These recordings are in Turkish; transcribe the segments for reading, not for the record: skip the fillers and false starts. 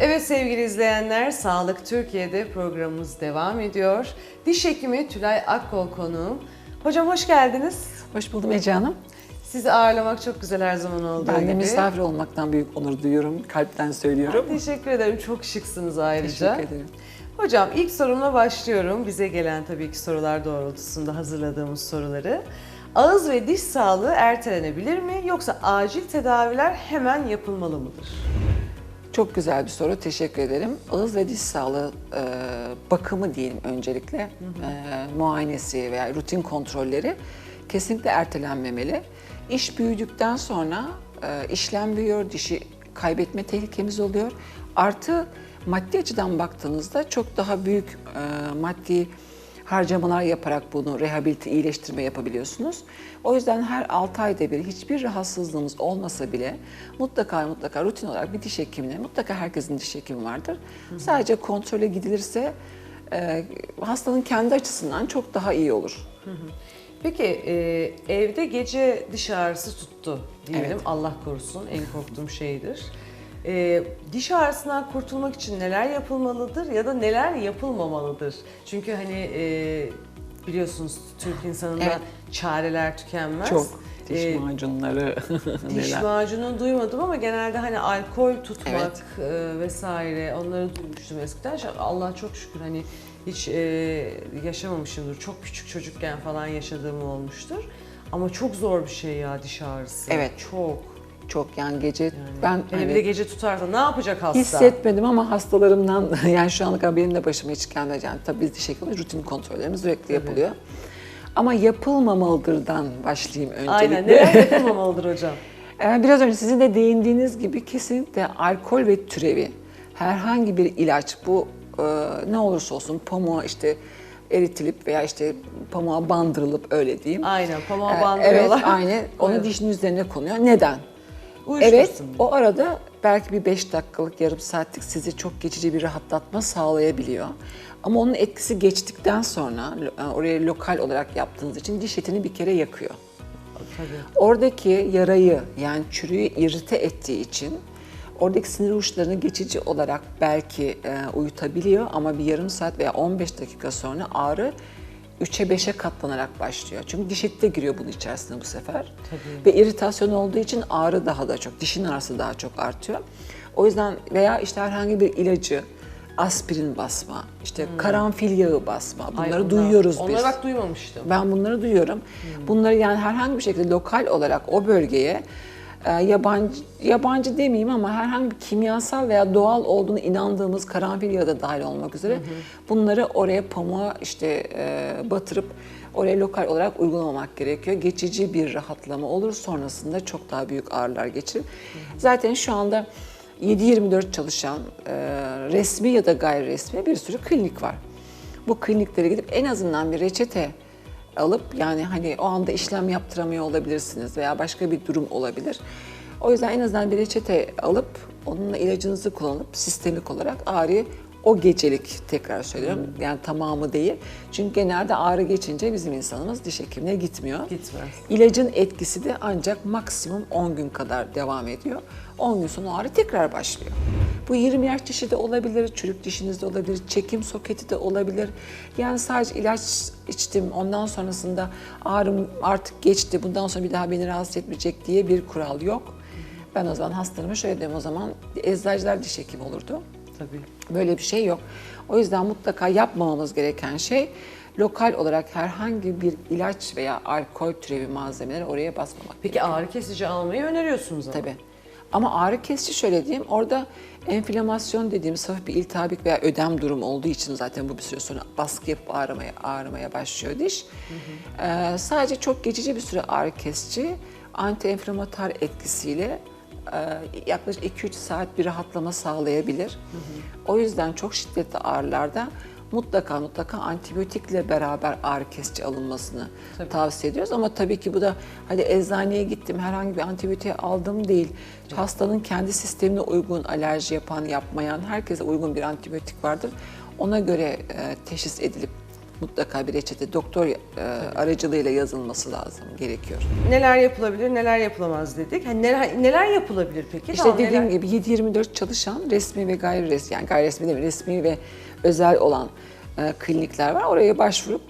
Evet sevgili izleyenler, Sağlık Türkiye'de programımız devam ediyor. Diş hekimi Tülay Akkol konuğum. Hocam hoş geldiniz. Hoş buldum Ece Hanım. Sizi ağırlamak çok güzel her zaman olduğu gibi. Ben de misafir olmaktan büyük onur duyuyorum. Kalpten söylüyorum. Teşekkür ederim. Çok şıksınız ayrıca. Teşekkür ederim. Hocam ilk sorumla başlıyorum. Bize gelen tabii ki sorular doğrultusunda hazırladığımız soruları. Ağız ve diş sağlığı ertelenebilir mi yoksa acil tedaviler hemen yapılmalı mıdır? Çok güzel bir soru. Teşekkür ederim. Ağız ve diş sağlığı bakımı diyelim öncelikle. Muayenesi veya rutin kontrolleri kesinlikle ertelenmemeli. İş büyüdükten sonra işlem büyüyor, dişi kaybetme tehlikemiz oluyor. Artı maddi açıdan baktığınızda çok daha büyük maddi harcamalar yaparak bunu rehabilite, iyileştirme yapabiliyorsunuz. O yüzden her 6 ayda bir hiçbir rahatsızlığımız olmasa bile mutlaka rutin olarak bir diş hekimine, mutlaka herkesin diş hekimi vardır. Sadece kontrole gidilirse hastanın kendi açısından çok daha iyi olur. Peki evde gece diş ağrısı tuttu diyelim. Evet. Allah korusun, en korktuğum şeydir. Diş ağrısından kurtulmak için neler yapılmalıdır ya da neler yapılmamalıdır? Çünkü hani biliyorsunuz Türk insanında Evet. çareler tükenmez. Çok. Diş macunları Diş neler. macunu duymadım ama genelde hani alkol tutmak vesaire onları duymuştum eskiden. Allah çok şükür hani hiç yaşamamışımdır. Çok küçük çocukken falan yaşadığım olmuştur. Ama çok zor bir şey ya diş ağrısı. Evet. Çok. Çok yani gece Yani ben hele bir de gece tutarsa ne yapacak hasta? hissetmedim ama hastalarımdan yani şu ana kadar benim de başıma hiç gelmedi. Yani tabii biz diş hekimimiz rutin kontrollerimiz sürekli yapılıyor. Ama yapılmamalıdırdan başlayayım öncelikle. Aynen, neler yapılmamalıdır hocam? Biraz önce sizin de değindiğiniz gibi kesinlikle alkol ve türevi herhangi bir ilaç bu ne olursa olsun pamuğa işte eritilip veya işte pamuğa bandırılıp öyle diyeyim. Aynen, pamuğa Evet, bandırıyorlar. aynen. Onu Evet. dişin üzerine konuyor. Neden? Uyuştursun Evet, diye. o arada belki bir 5 dakikalık, yarım saatlik sizi çok geçici bir rahatlatma sağlayabiliyor. Ama onun etkisi geçtikten sonra oraya lokal olarak yaptığınız için diş etini bir kere yakıyor. Tabii. Oradaki yarayı yani çürüğü irite ettiği için oradaki sinir uçlarını geçici olarak belki uyutabiliyor ama bir yarım saat veya 15 dakika sonra ağrı 3'e 5'e katlanarak başlıyor. Çünkü diş eti de giriyor bunun içerisine bu sefer. Tabii. Ve iritasyon olduğu için ağrı daha da çok, dişin ağrısı daha çok artıyor. O yüzden veya işte herhangi bir ilacı, aspirin basma, işte karanfil yağı basma bunları Ay, duyuyoruz biz. Onları bak duymamıştım. Ben bunları duyuyorum. Bunları yani herhangi bir şekilde lokal olarak o bölgeye yabancı demeyeyim ama herhangi bir kimyasal veya doğal olduğunu inandığımız karanfil yağı da dahil olmak üzere bunları oraya pamuğa işte batırıp oraya lokal olarak uygulamamak gerekiyor. Geçici bir rahatlama olur, sonrasında çok daha büyük ağrılar geçirir. Zaten şu anda 7/24 çalışan resmi ya da gayri resmi bir sürü klinik var. Bu kliniklere gidip en azından bir reçete alıp yani hani o anda işlem yaptıramıyor olabilirsiniz veya başka bir durum olabilir. O yüzden en azından bir reçete alıp onunla ilacınızı kullanıp sistemik olarak ağrıyı o gecelik tekrar söylüyorum yani tamamı değil. Çünkü genelde ağrı geçince bizim insanımız diş hekimine gitmiyor. Gitmez. İlacın etkisi de ancak maksimum 10 gün kadar devam ediyor. 10 gün sonra ağrı tekrar başlıyor. Bu 20 yaş dişi de olabilir, çürük dişiniz de olabilir, çekim soketi de olabilir. Yani sadece ilaç içtim, ondan sonrasında ağrım artık geçti, bundan sonra bir daha beni rahatsız etmeyecek diye bir kural yok. Ben o zaman hastalarıma şöyle diyorum, o zaman eczacılar diş hekimi olurdu. Tabii. Böyle bir şey yok. O yüzden mutlaka yapmamamız gereken şey lokal olarak herhangi bir ilaç veya alkol türevi malzemeleri oraya basmamak. Peki ağrı kesici almayı öneriyorsunuz ama. Tabii. Ama ağrı kesici şöyle diyeyim, orada enflamasyon dediğimiz hafif bir iltihapik veya ödem durumu olduğu için zaten bu bir süre sonra baskı yapıp ağrımaya başlıyor diş. Sadece çok geçici bir süre ağrı kesici, anti-enflamatuar etkisiyle yaklaşık 2-3 saat bir rahatlama sağlayabilir. O yüzden çok şiddetli ağrılarda mutlaka antibiyotikle beraber ağrı kesici alınmasını tavsiye ediyoruz. Ama tabii ki bu da hadi eczaneye gittim herhangi bir antibiyotiği aldım değil. Hastanın kendi sistemine uygun alerji yapan, yapmayan herkese uygun bir antibiyotik vardır. Ona göre teşhis edilip mutlaka bir reçete doktor aracılığıyla yazılması lazım, gerekiyor. Neler yapılabilir, neler yapılamaz dedik. Hani neler yapılabilir peki? İşte Tamam, dediğim neler- gibi 7/24 çalışan resmi ve gayri resmi, yani gayri resmi değil mi, resmi ve özel olan klinikler var. Oraya başvurup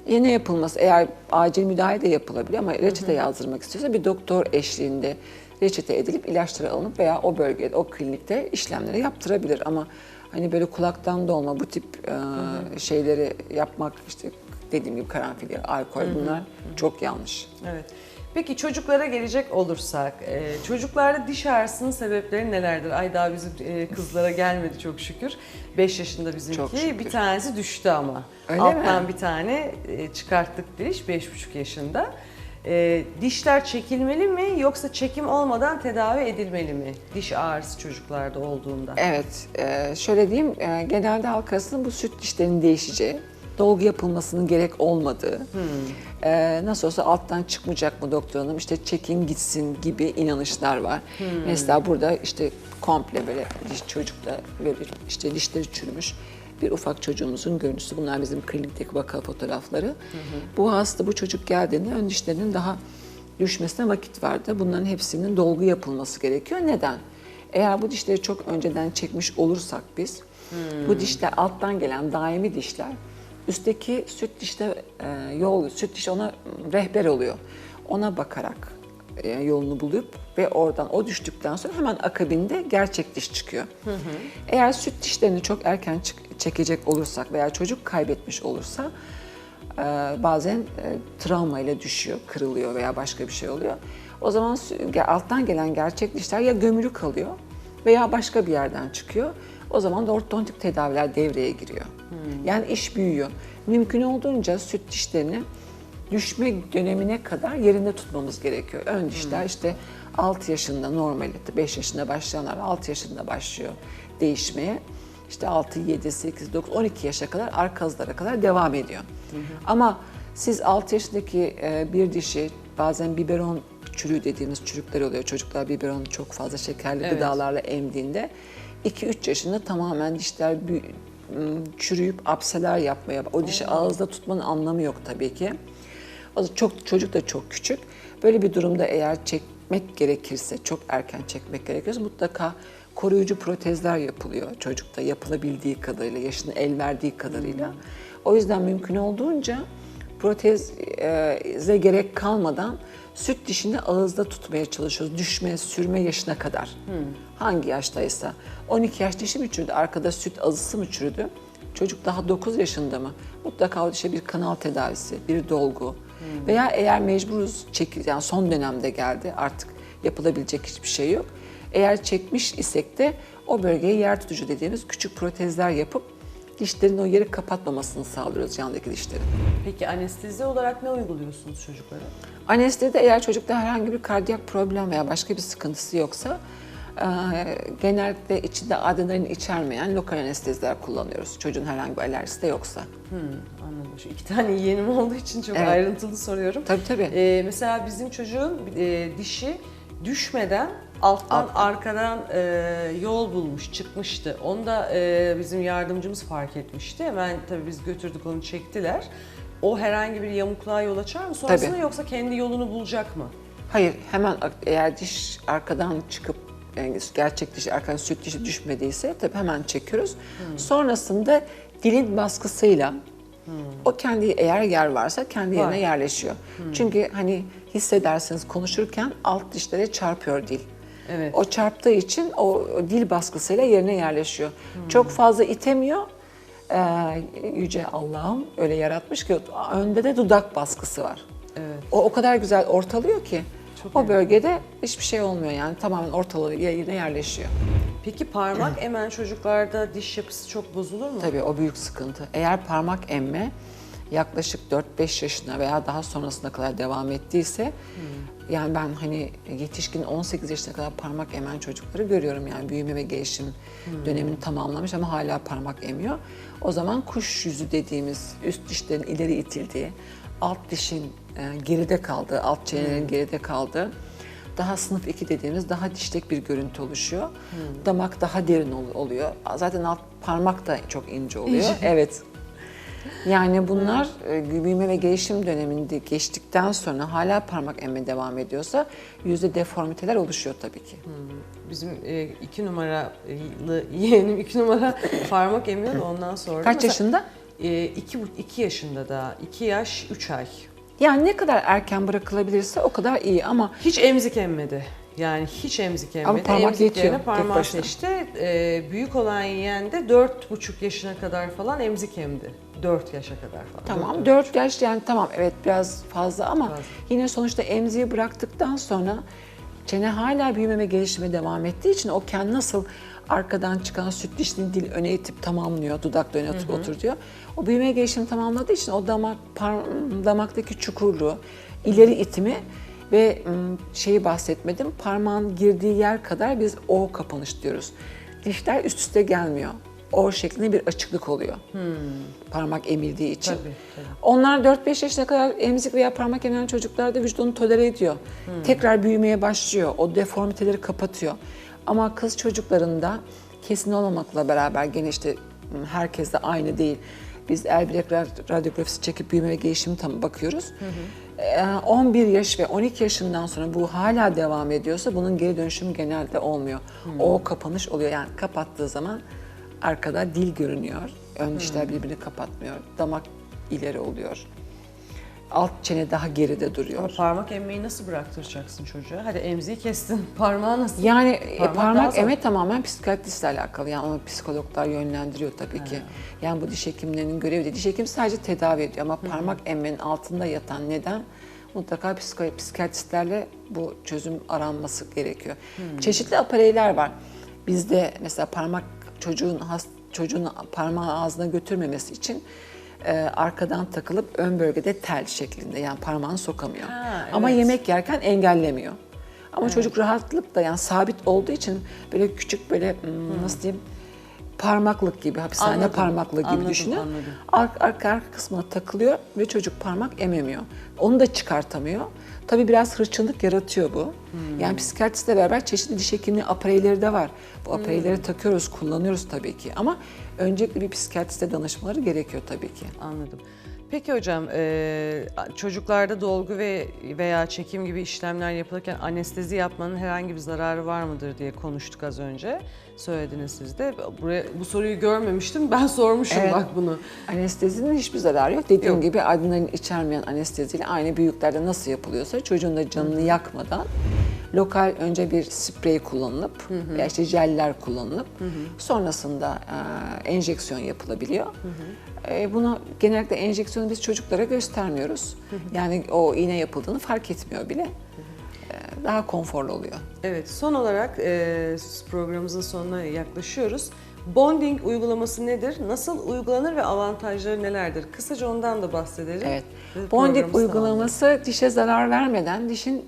ne yapılması, eğer acil müdahale de yapılabiliyor ama reçete yazdırmak istiyorsa bir doktor eşliğinde reçete edilip ilaçları alınıp veya o bölgede, o klinikte işlemleri yaptırabilir. Ama hani böyle kulaktan dolma bu tip şeyleri yapmak, işte dediğim gibi karanfil, alkol, bunlar çok yanlış. Evet. Peki çocuklara gelecek olursak, çocuklarda diş ağrısının sebepleri nelerdir? Ay daha bizim kızlara gelmedi çok şükür. 5 yaşında bizimki. Çok şükür. Bir tanesi düştü ama. Öyle Alttan mi? bir tane çıkarttık diş 5,5 yaşında. Dişler çekilmeli mi yoksa çekim olmadan tedavi edilmeli mi? Diş ağrısı çocuklarda olduğunda. Evet, şöyle diyeyim, genelde halk arasında bu süt dişlerinin değişeceği, dolgu yapılmasının gerek olmadığı, nasıl olsa alttan çıkmayacak mı doktor hanım, işte çekin gitsin gibi inanışlar var. Mesela burada işte komple böyle çocukta böyle işte dişleri çürümüş bir ufak çocuğumuzun görüntüsü. Bunlar bizim klinikteki vaka fotoğrafları. Bu hasta, bu çocuk geldiğinde ön dişlerinin daha düşmesine vakit vardı. Bunların hepsinin dolgu yapılması gerekiyor. Neden? Eğer bu dişleri çok önceden çekmiş olursak biz, bu dişler alttan gelen daimi dişler, üstteki süt dişte süt diş ona rehber oluyor. Ona bakarak yolunu bulup ve oradan o düştükten sonra hemen akabinde gerçek diş çıkıyor. Eğer süt dişlerini çok erken çekecek olursak veya çocuk kaybetmiş olursa bazen travma ile düşüyor, kırılıyor veya başka bir şey oluyor. O zaman alttan gelen gerçek dişler ya gömülü kalıyor veya başka bir yerden çıkıyor. O zaman da ortodontik tedaviler devreye giriyor. Yani iş büyüyor. Mümkün olduğunca süt dişlerini düşme dönemine kadar yerinde tutmamız gerekiyor. Ön dişler işte 6 yaşında normali, 5 yaşında başlayanlar 6 yaşında başlıyor değişmeye. İşte 6, 7, 8, 9, 12 yaşa kadar arkazlara kadar devam ediyor. Ama siz 6 yaşındaki bir dişi, bazen biberon çürüğü dediğimiz çürükler oluyor. Çocuklar biberon çok fazla şekerli gıdalarla emdiğinde 2-3 yaşında tamamen dişler çürüyüp apseler yapmaya, o dişi ağızda tutmanın anlamı yok tabii ki. Çocuk da çok küçük. Böyle bir durumda eğer çekmek gerekirse, çok erken çekmek gerekirse mutlaka koruyucu protezler yapılıyor çocukta, yapılabildiği kadarıyla, yaşının el verdiği kadarıyla. O yüzden mümkün olduğunca proteze gerek kalmadan süt dişini ağızda tutmaya çalışıyoruz. Düşme, sürme yaşına kadar. Hangi yaştaysa. 12 yaş dişi mi çürüdü, arkada süt azısı mı çürüdü? Çocuk daha 9 yaşında mı? Mutlaka o dişe bir kanal tedavisi, bir dolgu. Veya eğer mecburuz, yani son dönemde geldi, artık yapılabilecek hiçbir şey yok. Eğer çekmiş isek de o bölgeye yer tutucu dediğimiz küçük protezler yapıp dişlerin o yeri kapatmamasını sağlıyoruz, yandaki dişlerin. Peki anestezi olarak ne uyguluyorsunuz çocuklara? Anestezide eğer çocukta herhangi bir kardiyak problem veya başka bir sıkıntısı yoksa genellikle içinde adrenalin içermeyen lokal anesteziler kullanıyoruz. Çocuğun herhangi bir alerjisi de yoksa. Anladım. Şu 2 tane yeğenim olduğu için çok ayrıntılı soruyorum. Tabii. Mesela bizim çocuğun dişi düşmeden alttan arkadan yol bulmuş, çıkmıştı. Onu da bizim yardımcımız fark etmişti. Hemen tabii biz götürdük, onu çektiler. O herhangi bir yamukluğa yol açar mı sonrasında yoksa kendi yolunu bulacak mı? Hayır, hemen eğer diş arkadan çıkıp, yani gerçek diş, arkadan süt dişi düşmediyse tabii hemen çekiyoruz. Sonrasında dilin baskısıyla o kendi, eğer yer varsa kendi yerine yerleşiyor. Çünkü hani hissedersiniz konuşurken alt dişlere çarpıyor dil. Evet. O çarptığı için o dil baskısıyla yerine yerleşiyor. Çok fazla itemiyor. Yüce Allah'ım öyle yaratmış ki önde de dudak baskısı var. Evet. O kadar güzel ortalıyor ki Çok o bölgede hiçbir şey olmuyor, yani tamamen ortalığı yerine yerleşiyor. Peki parmak emen çocuklarda diş yapısı çok bozulur mu? Tabii o büyük sıkıntı. Eğer parmak emme yaklaşık 4-5 yaşına veya daha sonrasına kadar devam ettiyse, yani ben hani yetişkin 18 yaşına kadar parmak emen çocukları görüyorum, yani büyüme ve gelişim dönemini tamamlamış ama hala parmak emiyor. O zaman kuş yüzü dediğimiz üst dişlerin ileri itildiği, alt dişin geride kaldığı, alt çenelerin geride kaldığı, daha sınıf 2 dediğimiz daha dişlek bir görüntü oluşuyor. Damak daha derin oluyor. Zaten alt parmak da çok ince oluyor. İnce. Evet. Yani bunlar büyüme ve gelişim döneminde geçtikten sonra hala parmak emme devam ediyorsa yüzde deformiteler oluşuyor tabii ki. Bizim 2 numaralı yeğenim 2 numara parmak emiyor ondan sonra. Kaç yaşında? 2 yaşında da. 2 yaş 3 ay. Yani ne kadar erken bırakılabilirse o kadar iyi ama Hiç emzik emmedi. Yani hiç emzik emmedi. Ama parmak Emzik yetiyor, yerine tek parmağı başına. seçti. Büyük olan yeğen de 4,5 yaşına kadar falan emzik emdi. 4 yaşa kadar falan. tamam 4 yaş yani tamam evet biraz fazla ama Fazla. yine sonuçta emziği bıraktıktan sonra çene hala büyüme ve gelişime devam ettiği için o kendi nasıl arkadan çıkan süt dişini dil öne itip tamamlıyor, dudakta öne oturtuyor. O büyüme ve gelişimi tamamladığı için o damaktaki çukurluğu, ileri itimi ve şeyi bahsetmedim, parmağın girdiği yer kadar biz O kapanış diyoruz. Dişler üst üste gelmiyor. O şeklinde bir açıklık oluyor. Parmak emildiği için. Tabii. Onlar 4-5 yaşına kadar emzik veya parmak emilen çocuklarda vücut onu tolere ediyor. Tekrar büyümeye başlıyor. O deformiteleri kapatıyor. Ama kız çocuklarında kesin olmamakla beraber gene işte herkes de aynı değil. Biz el bilek radyografisi çekip büyüme ve gelişimi tam bakıyoruz. 11 yaş ve 12 yaşından sonra bu hala devam ediyorsa bunun geri dönüşümü genelde olmuyor. O kapanış oluyor. Yani kapattığı zaman arkada dil görünüyor. Ön dişler birbirini kapatmıyor. Damak ileri oluyor. Alt çene daha geride duruyor. Ama parmak emmeyi nasıl bıraktıracaksın çocuğa? Hadi emziği kestin. Parmağı nasıl? Yani daha parmak zor. eme tamamen psikiyatristle alakalı. Yani onu psikologlar yönlendiriyor tabii ki. Yani bu diş hekimlerinin görevi değil. Diş hekim sadece tedavi ediyor ama parmak emmenin altında yatan neden mutlaka psikiyatristlerle bu çözüm aranması gerekiyor. Çeşitli apareyler var. Bizde mesela çocuğun parmağı ağzına götürmemesi için arkadan takılıp ön bölgede tel şeklinde yani parmağını sokamıyor. Ama evet. yemek yerken engellemiyor. Ama çocuk rahatlıkla yani sabit olduğu için böyle küçük böyle nasıl diyeyim parmaklık gibi hapishane Anladım, parmaklığı gibi anladım, düşünün. anladım. Arka kısmına takılıyor ve çocuk parmak ememiyor. Onu da çıkartamıyor. Tabii biraz hırçınlık yaratıyor bu. Yani psikiyatristle beraber çeşitli diş hekimliği apareyleri de var. Bu apareyleri takıyoruz, kullanıyoruz tabii ki. Ama öncelikle bir psikiyatriste danışmaları gerekiyor tabii ki. Anladım. Peki hocam, çocuklarda dolgu veya çekim gibi işlemler yapılırken anestezi yapmanın herhangi bir zararı var mıdır diye konuştuk az önce. Söylediniz siz de. Bu soruyu görmemiştim. Ben sormuşum Evet. bak bunu. Anestezinin hiçbir zararı yok. Dediğim Yok. gibi adrenalin içermeyen anesteziyle aynı büyüklerde nasıl yapılıyorsa çocuğun da canını yakmadan lokal önce bir sprey kullanılıp veya işte jeller kullanılıp sonrasında enjeksiyon yapılabiliyor. Bunu genellikle enjeksiyonu biz çocuklara göstermiyoruz. Yani o iğne yapıldığını fark etmiyor bile. Daha konforlu oluyor. Evet, son olarak programımızın sonuna yaklaşıyoruz. Bonding uygulaması nedir? Nasıl uygulanır ve avantajları nelerdir? Kısaca ondan da bahsedelim. Evet. Ve Bonding programımızı uygulaması dişe zarar vermeden dişin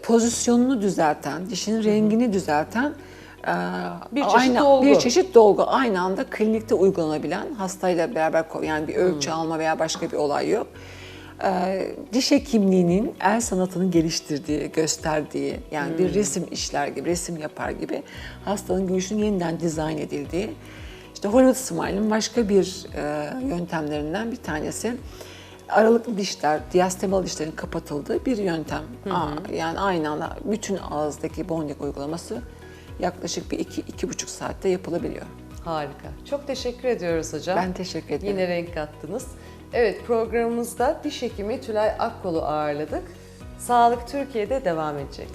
pozisyonunu düzelten, dişin rengini düzelten bir çeşit dolgu aynı anda klinikte uygulanabilen hastayla beraber yani bir ölçü alma veya başka bir olay yok. Diş hekimliğinin el sanatını geliştirdiği, gösterdiği yani bir resim işler gibi, resim yapar gibi hastanın gülüşünün yeniden dizayn edildiği işte Hollywood Smile'ın başka bir yöntemlerinden bir tanesi. Aralıklı dişler, diastemalı dişlerin kapatıldığı bir yöntem. Yani aynı anda bütün ağızdaki bonding uygulaması yaklaşık bir 2-2,5 saatte yapılabiliyor. Harika. Çok teşekkür ediyoruz hocam. Ben teşekkür ederim. Yine renk kattınız. Evet, programımızda diş hekimi Tülay Akkol'u ağırladık. Sağlık Türkiye'de devam edecek.